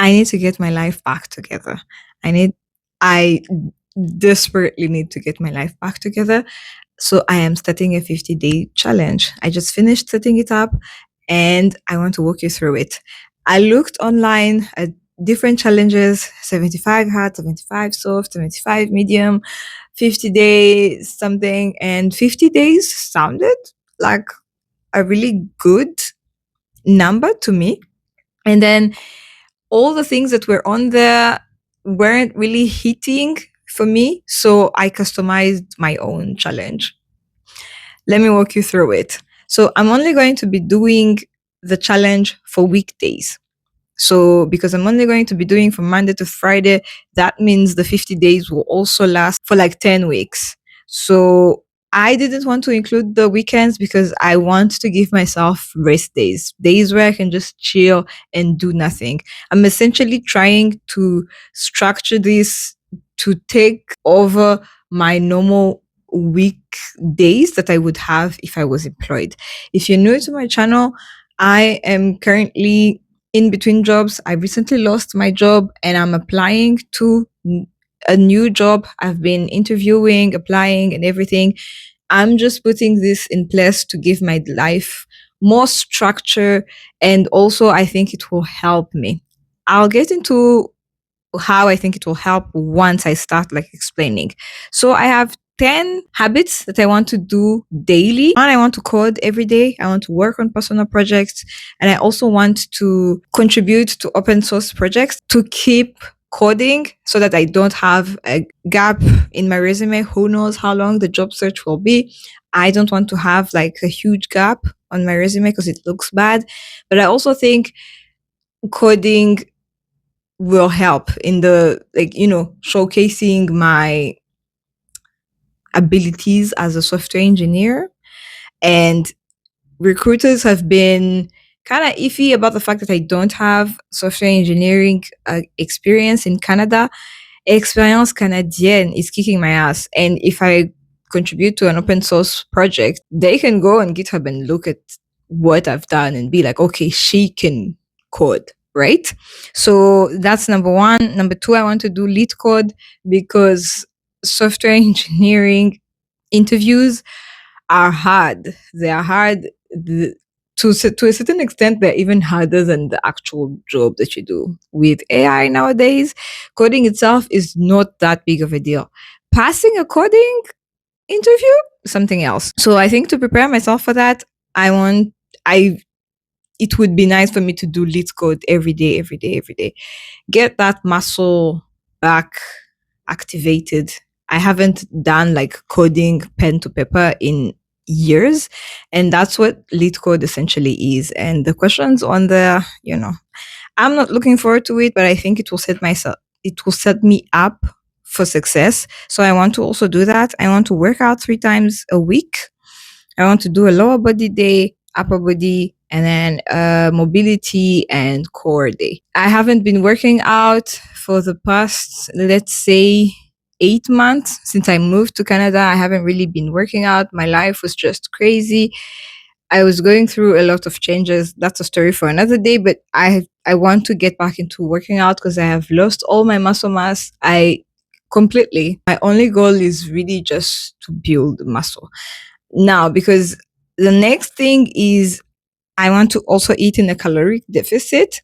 I need to get my life back together. I desperately need to get my life back together. So I am starting a 50-day challenge. I just finished setting it up and I want to walk you through it. I looked online at different challenges: 75 hard, 75 soft, 75 medium, 50 days something, and 50 days sounded like a really good number to me. And then all the things that were on there weren't really hitting for me. So I customized my own challenge. Let me walk you through it. So I'm only going to be doing the challenge for weekdays. So because I'm only going to be doing from Monday to Friday, that means the 50 days will also last for like 10 weeks. So I didn't want to include the weekends because I want to give myself rest days, days where I can just chill and do nothing. I'm essentially trying to structure this to take over my normal weekdays that I would have if I was employed. If you're new to my channel, I am currently in between jobs. I recently lost my job and I'm applying to a new job. I've been interviewing, applying, and everything. I'm just putting this in place to give my life more structure, and also I think it will help me. I'll get into how I think it will help once I start like explaining. So I have 10 habits that I want to do daily. And I want to code every day. I want to work on personal projects. And I also want to contribute to open source projects to keep coding so that I don't have a gap in my resume. Who knows how long the job search will be. I don't want to have like a huge gap on my resume because it looks bad. But I also think coding will help in the showcasing my abilities as a software engineer. And recruiters have been kind of iffy about the fact that I don't have software engineering experience in Canada. Experience Canadienne is kicking my ass. And if I contribute to an open source project, they can go on GitHub and look at what I've done and be like, okay, she can code, right? So that's number one. Number two, I want to do Leetcode because software engineering interviews are hard. They are hard. To a certain extent, they're even harder than the actual job that you do. With AI nowadays, coding itself is not that big of a deal. Passing a coding interview, something else. So I think to prepare myself for that, it would be nice for me to do Leetcode every day, every day, every day. Get that muscle back activated. I haven't done like coding pen to paper in years, and that's what Leetcode essentially is. And the questions on there, I'm not looking forward to it, but I think it will set me up for success. So I want to also do that. I want to work out 3 times a week. I want to do a lower body day, upper body, and then mobility and core day. I haven't been working out for the past, let's say, 8 months since I moved to Canada. I haven't really been working out. My life was just crazy. I was going through a lot of changes. That's a story for another day, but I want to get back into working out because I have lost all my muscle mass. My only goal is really just to build muscle. Now, because the next thing is I want to also eat in a caloric deficit.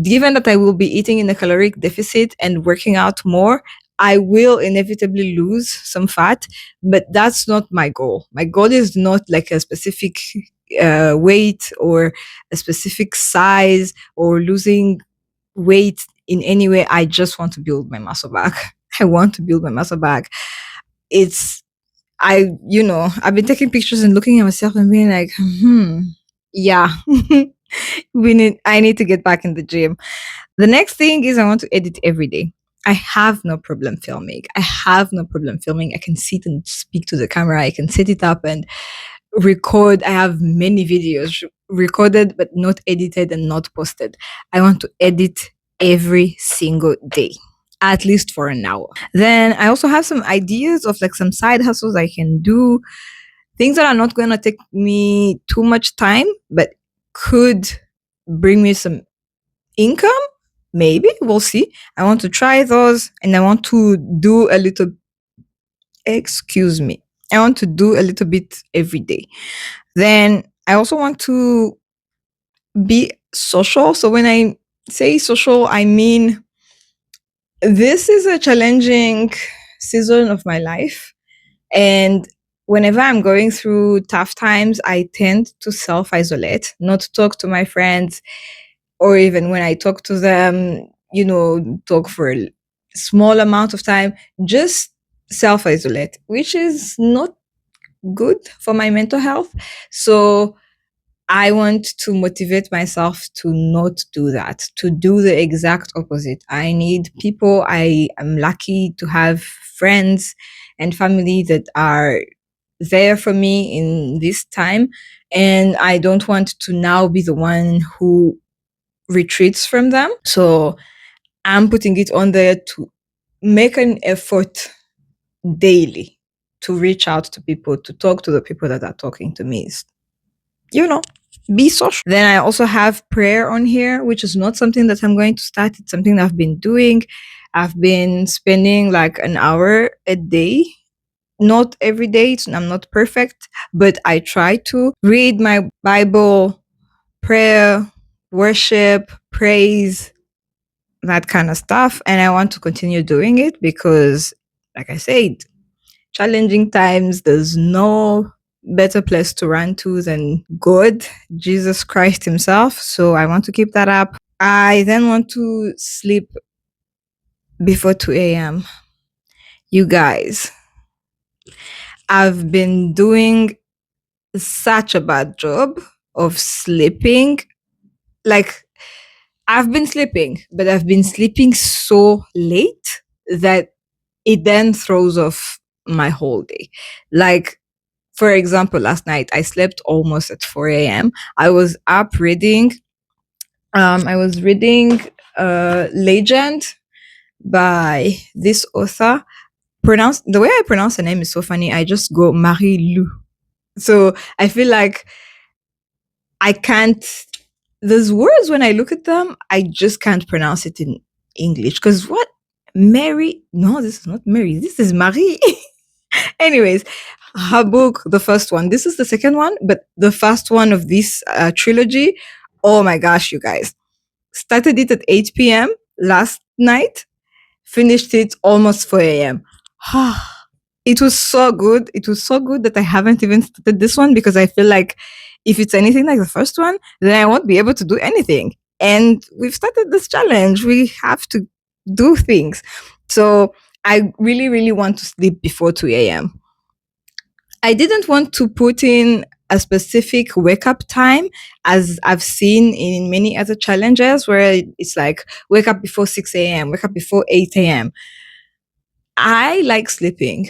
Given that I will be eating in a caloric deficit and working out more, I will inevitably lose some fat, but that's not my goal. My goal is not like a specific weight or a specific size or losing weight in any way. I just want to build my muscle back. I want to build my muscle back. I've been taking pictures and looking at myself and being like, yeah, I need to get back in the gym. The next thing is I want to edit every day. I have no problem filming. I can sit and speak to the camera. I can set it up and record. I have many videos recorded, but not edited and not posted. I want to edit every single day, at least for an hour. Then I also have some ideas of like some side hustles I can do, things that are not going to take me too much time, but could bring me some income. Maybe we'll see. I want to try those, and I want to do a little, excuse me, I want to do a little bit every day. Then I also want to be social. So when I say social, I mean this is a challenging season of my life. And whenever I'm going through tough times, I tend to self isolate, not talk to my friends, or even when I talk to them, talk for a small amount of time, just self isolate, which is not good for my mental health. So I want to motivate myself to not do that, to do the exact opposite. I need people. I am lucky to have friends and family that are there for me in this time. And I don't want to now be the one who retreats from them. So I'm putting it on there to make an effort daily to reach out to people, to talk to the people that are talking to me. You know, be social. Then I also have prayer on here, which is not something that I'm going to start. It's something that I've been doing. I've been spending like an hour a day. Not every day. I'm not perfect, but I try to read my Bible, prayer, worship, praise, that kind of stuff. And I want to continue doing it because, like I said, challenging times, there's no better place to run to than God, Jesus Christ Himself. So I want to keep that up. I then want to sleep before 2 a.m. You guys, I've been doing such a bad job of sleeping. Like, I've been sleeping, but I've been sleeping so late that it then throws off my whole day. Like, for example, last night I slept almost at 4 a.m. I was up reading. I was reading Legend by this author. Pronounce the way I pronounce her name is so funny. I just go Marie Lou. So I feel like I can't. There's words when I look at them, I just can't pronounce it in English. Because what Mary? No, this is not Mary. This is Marie. Anyways, her book, the first one. This is the second one, but the first one of this trilogy. Oh my gosh, you guys! Started it at 8 p.m. last night. Finished it almost 4 a.m. It was so good. It was so good that I haven't even started this one because I feel like if it's anything like the first one, then I won't be able to do anything. And we've started this challenge. We have to do things. So I really, really want to sleep before 2 a.m. I didn't want to put in a specific wake up time as I've seen in many other challenges where it's like wake up before 6 a.m., wake up before 8 a.m. I like sleeping.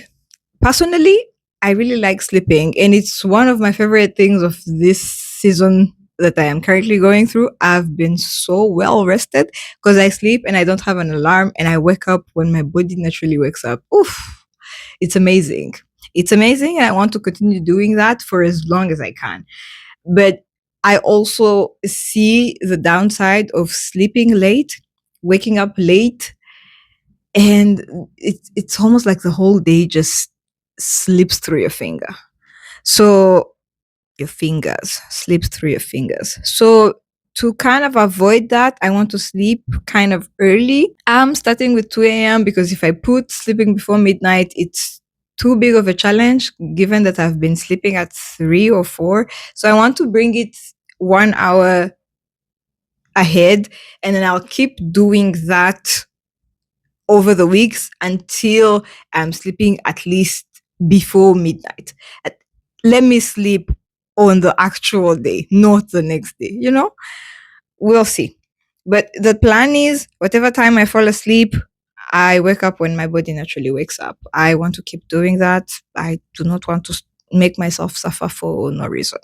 Personally, I really like sleeping, and it's one of my favorite things of this season that I am currently going through. I've been so well rested because I sleep and I don't have an alarm, and I wake up when my body naturally wakes up. Oof, it's amazing. It's amazing, and I want to continue doing that for as long as I can. But I also see the downside of sleeping late, waking up late, and it's almost like the whole day just slips through your finger. So your fingers slips through your fingers. So to kind of avoid that, I want to sleep kind of early. I'm starting with 2 a.m. because if I put sleeping before midnight, it's too big of a challenge given that I've been sleeping at 3 or 4. So I want to bring it 1 hour ahead, and then I'll keep doing that over the weeks until I'm sleeping at least before midnight. Let me sleep on the actual day, not the next day, We'll see. But the plan is whatever time I fall asleep, I wake up when my body naturally wakes up. I want to keep doing that. I do not want to make myself suffer for no reason.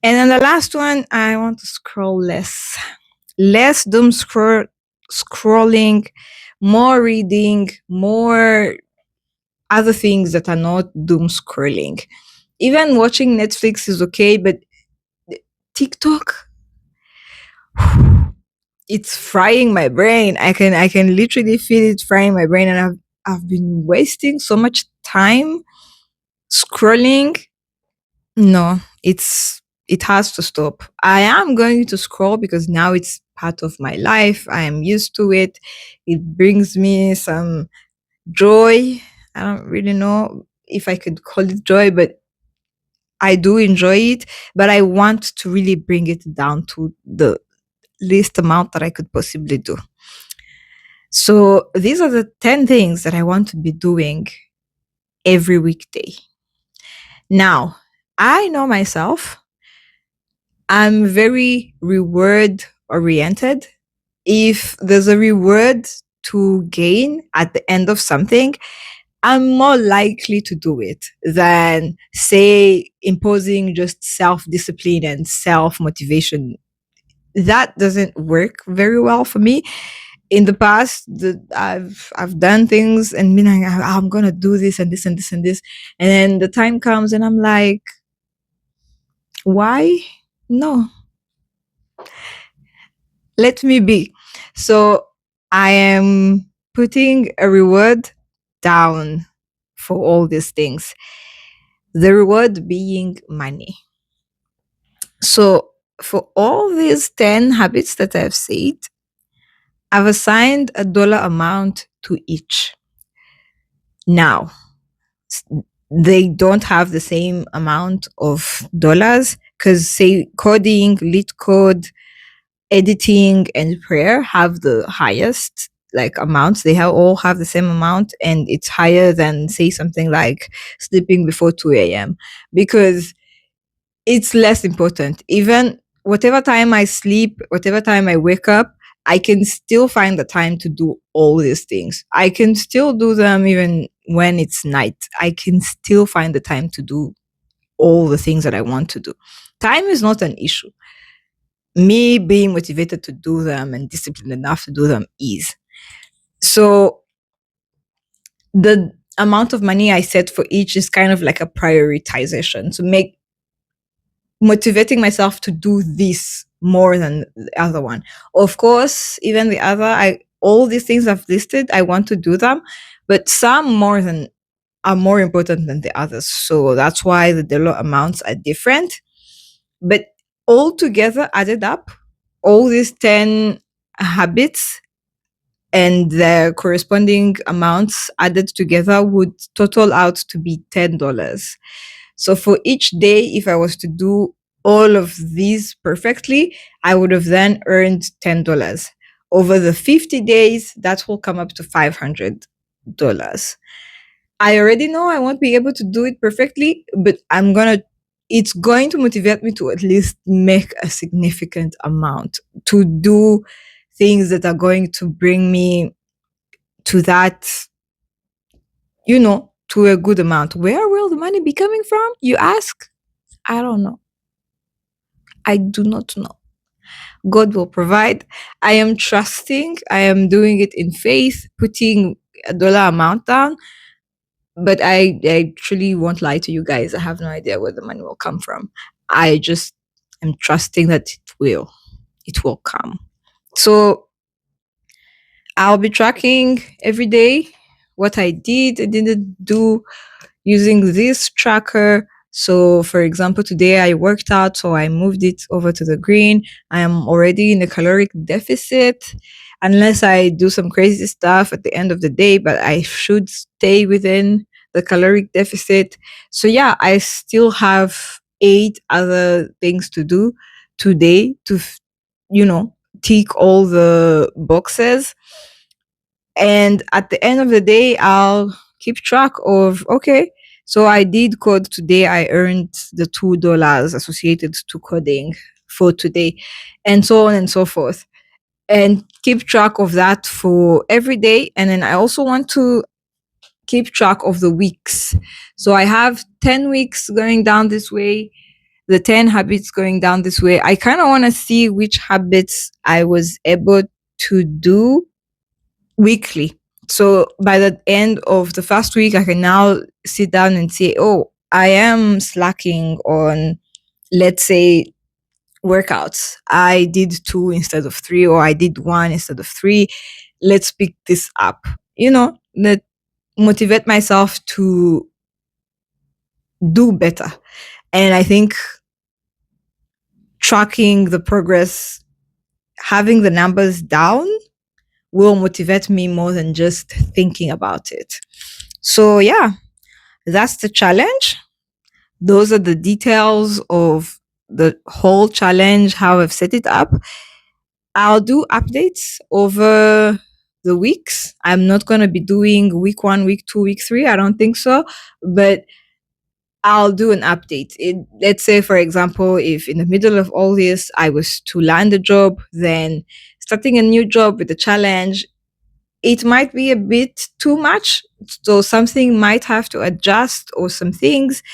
And then the last one, I want to scroll less. Less doom scrolling, more reading, more other things that are not doom scrolling. Even watching Netflix is okay, but TikTok, it's frying my brain. I can literally feel it frying my brain, and I've been wasting so much time scrolling. No, it has to stop. I am going to scroll because now it's part of my life. I am used to it. It brings me some joy. I don't really know if I could call it joy, but I do enjoy it. But I want to really bring it down to the least amount that I could possibly do. So these are the 10 things that I want to be doing every weekday. Now, I know myself. I'm very reward oriented. If there's a reward to gain at the end of something, I'm more likely to do it than, say, imposing just self discipline and self motivation. That doesn't work very well for me. In the past, I've done things and been like, I'm gonna do this and this and this and this, and then the time comes and I'm like, why? No, let me be. So I am putting a reward down for all these things. The reward being money. So for all these 10 habits that I've said, I've assigned a dollar amount to each. Now, they don't have the same amount of dollars because, say, coding, Leetcode, editing, and prayer have the highest like amounts. They all have the same amount, and it's higher than, say, something like sleeping before 2 a.m. because it's less important. Even whatever time I sleep, whatever time I wake up, I can still find the time to do all these things. I can still do them even when it's night. I can still find the time to do all the things that I want to do. Time is not an issue. Me being motivated to do them and disciplined enough to do them is. So the amount of money I set for each is kind of like a prioritization to make motivating myself to do this more than the other one. Of course, even the other, I all these things I've listed, I want to do them, but some more than are more important than the others. So that's why the dollar amounts are different. But all together added up, all these 10 habits and their corresponding amounts added together would total out to be $10. So for each day, if I was to do all of these perfectly, I would have then earned $10. Over the 50 days, that will come up to $500. I already know I won't be able to do it perfectly, but it's going to motivate me to at least make a significant amount, to do things that are going to bring me to that, to a good amount. Where will the money be coming from, you ask? I don't know. I do not know. God will provide. I am trusting. I am doing it in faith, putting a dollar amount down. But I truly won't lie to you guys. I have no idea where the money will come from. I just am trusting that it will. It will come. So I'll be tracking every day what I did and didn't do using this tracker. So, for example, today I worked out, so I moved it over to the green. I am already in a caloric deficit, unless I do some crazy stuff at the end of the day, but I should stay within the caloric deficit. So, yeah, I still have 8 other things to do today to, tick all the boxes. And at the end of the day, I'll keep track of, okay, so I did code today. I earned the $2 associated to coding for today, and so on and so forth. And keep track of that for every day. And then I also want to keep track of the weeks. So I have 10 weeks going down this way, the 10 habits going down this way. I kind of want to see which habits I was able to do weekly. So by the end of the first week, I can now sit down and say, oh, I am slacking on, let's say, workouts. I did two instead of three, or I did one instead of three. Let's pick this up. That motivate myself to do better. And I think tracking the progress, having the numbers down, will motivate me more than just thinking about it. So, yeah, that's the challenge. Those are the details of the whole challenge, how I've set it up. I'll do updates over the weeks. I'm not going to be doing week 1, week 2, week 3. I don't think so. But I'll do an update. Let's say, for example, if in the middle of all this I was to land a job, then starting a new job with a challenge, it might be a bit too much. So something might have to adjust, or some things.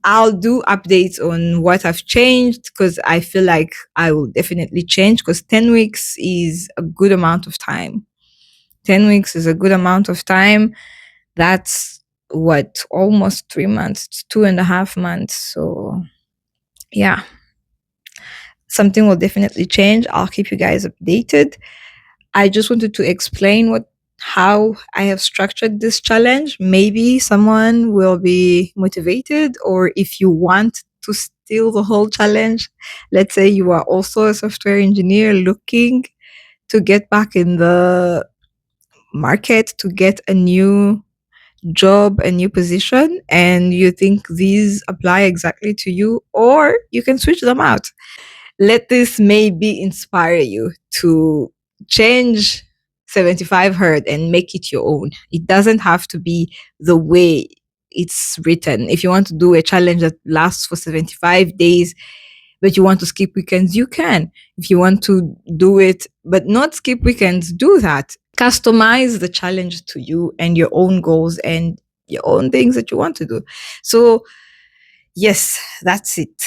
I'll do updates on what I've changed, because I feel like I will definitely change, because 10 weeks is a good amount of time. 10 weeks is a good amount of time. That's what, almost 3 months, it's 2.5 months. So, yeah, something will definitely change. I'll keep you guys updated. I just wanted to explain how I have structured this challenge. Maybe someone will be motivated, or if you want to steal the whole challenge, let's say you are also a software engineer looking to get back in the market, to get a new job, a new position, and you think these apply exactly to you, or you can switch them out. Let this maybe inspire you to change 75 Herd and make it your own. It doesn't have to be the way it's written. If you want to do a challenge that lasts for 75 days, but you want to skip weekends, you can. If you want to do it, but not skip weekends, do that. Customize the challenge to you and your own goals and your own things that you want to do. So, yes, that's it.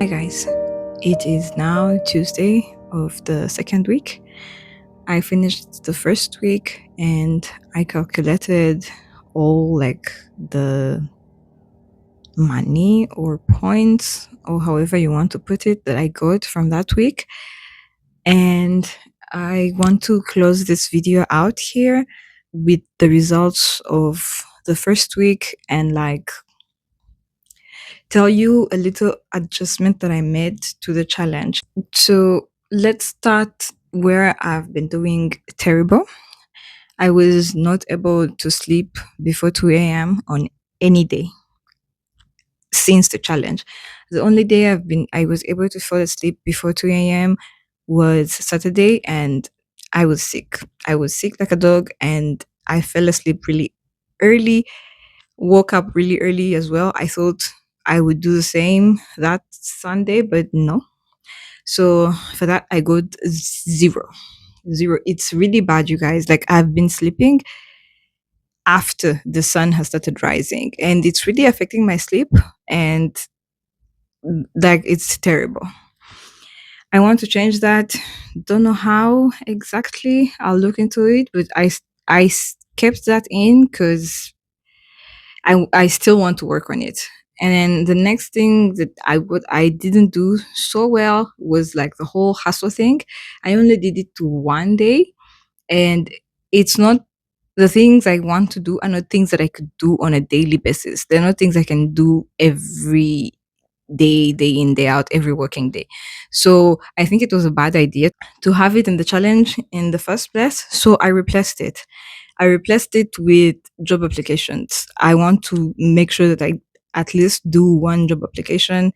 Hi guys, it is now Tuesday of the second week. I finished the first week and I calculated all like the money or points or however you want to put it that I got from that week. And I want to close this video out here with the results of the first week and like tell you a little adjustment that I made to the challenge. So let's start where I've been doing terrible. I was not able to sleep before 2 a.m. on any day since the challenge. The only day I was able to fall asleep before 2 a.m. was Saturday, and I was sick. I was sick like a dog, and I fell asleep really early, woke up really early as well. I thought I would do the same that Sunday, but no. So for that, I got zero. Zero. It's really bad, you guys. Like, I've been sleeping after the sun has started rising, and it's really affecting my sleep. And like, it's terrible. I want to change that. Don't know how exactly. I'll look into it, but kept that in because I still want to work on it. And then the next thing that I didn't do so well was like the whole hustle thing. I only did it to one day, and it's not the things I want to do are not things that I could do on a daily basis. They're not things I can do every day in, day out, every working day. So I think it was a bad idea to have it in the challenge in the first place. So I replaced it. I replaced it with job applications. I want to make sure that I at least do one job application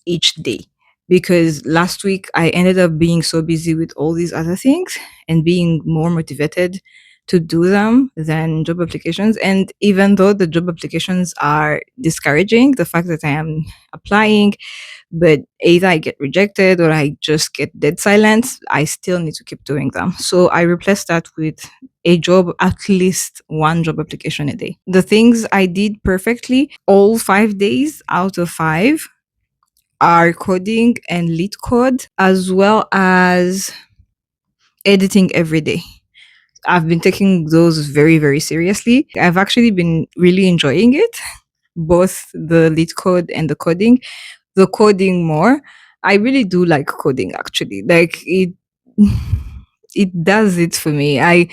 each day, because last week I ended up being so busy with all these other things and being more motivated to do them than job applications. And even though the job applications are discouraging, the fact that I am applying, but either I get rejected or I just get dead silence, I still need to keep doing them. So I replaced that with a job, at least one job application a day. The things I did perfectly all 5 days out of 5 are coding and Leetcode, as well as editing every day. I've been taking those very, very seriously. I've actually been really enjoying it, both the Leetcode and the coding. The coding more. I really do like coding actually. Like it does it for me. I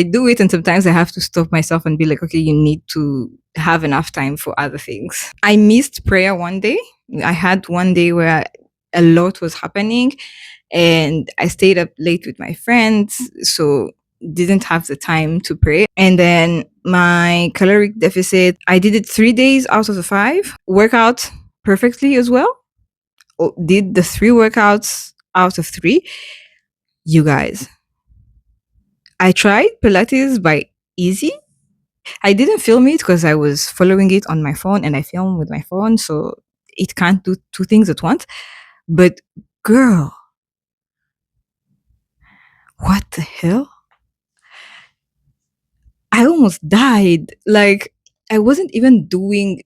do it, and sometimes I have to stop myself and be like, okay, you need to have enough time for other things. I missed prayer one day. I had one day where a lot was happening and I stayed up late with my friends, so didn't have the time to pray. And then my caloric deficit, I did it 3 days out of the 5. Workout perfectly as well. Did the 3 workouts out of 3. You guys, I tried Pilates by Easy. I didn't film it because I was following it on my phone and I film with my phone, so it can't do two things at once. But girl, what the hell? I almost died. Like, I wasn't even doing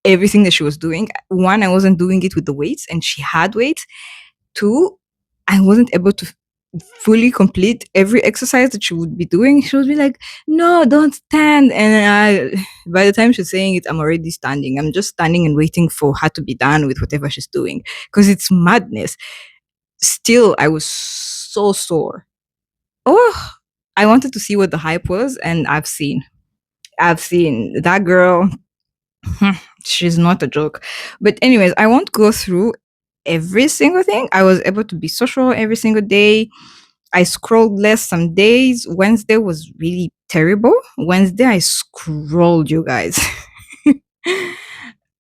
everything that she was doing. One, I wasn't doing it with the weights, and she had weights. Two, I wasn't able to fully complete every exercise that she would be doing. She would be like, "No, don't stand." And by the time she's saying it, I'm already standing. I'm just standing and waiting for her to be done with whatever she's doing because it's madness. Still, I was so sore. Oh, I wanted to see what the hype was, and I've seen that girl. She's not a joke. But anyways, I won't go through every single thing. I was able to be social every single day. I scrolled less some days. Wednesday was really terrible. Wednesday I scrolled, you guys.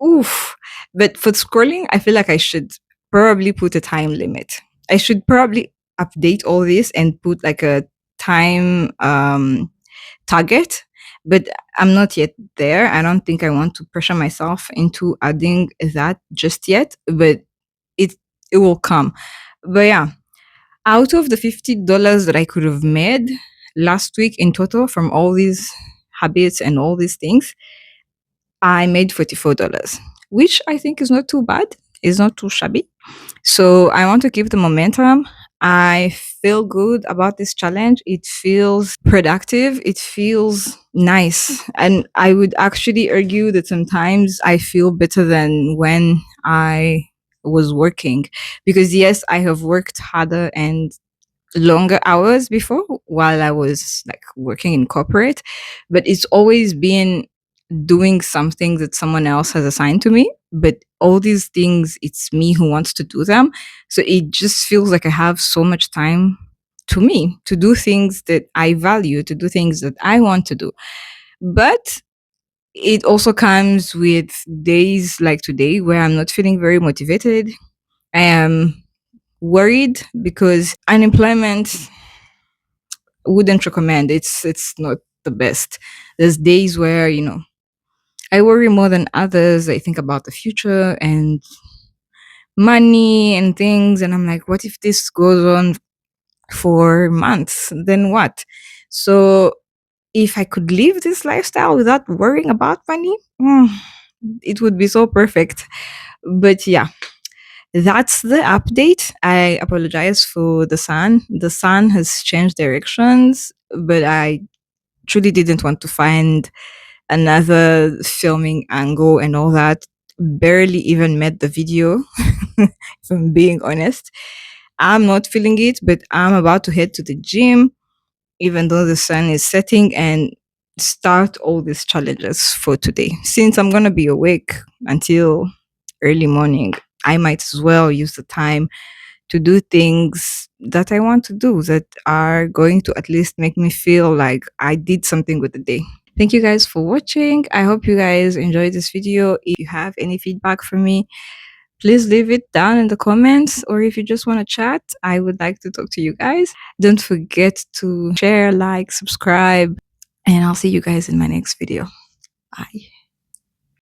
Oof. But for scrolling, I feel like I should probably put a time limit. I should probably update all this and put like a time target, but I'm not yet there. I don't think I want to pressure myself into adding that just yet, but it it will come. But yeah, out of the $50 that I could have made last week in total from all these habits and all these things, I made $44, which I think is not too bad. It's not too shabby. So I want to keep the momentum. I feel good about this challenge. It feels productive. It feels nice. And I would actually argue that sometimes I feel better than when I was working. Because yes, I have worked harder and longer hours before while I was like working in corporate, but it's always been doing something that someone else has assigned to me. But all these things, it's me who wants to do them. So it just feels like I have so much time to me to do things that I value, to do things that I want to do. But it also comes with days like today where I'm not feeling very motivated. I am worried because unemployment wouldn't recommend. It's not the best. There's days where, I worry more than others. I think about the future and money and things, and I'm like, what if this goes on for months? Then what? So if I could live this lifestyle without worrying about money, it would be so perfect. But yeah, that's the update. I apologize for the sun. The sun has changed directions, but I truly didn't want to find another filming angle and all that. Barely even met the video, if I'm being honest. I'm not feeling it, but I'm about to head to the gym, even though the sun is setting, and start all these challenges for today. Since I'm going to be awake until early morning, I might as well use the time to do things that I want to do that are going to at least make me feel like I did something with the day. Thank you guys for watching. I hope you guys enjoyed this video. If you have any feedback for me, please leave it down in the comments, or if you just want to chat, I would like to talk to you guys. Don't forget to share, like, subscribe, and I'll see you guys in my next video. Bye.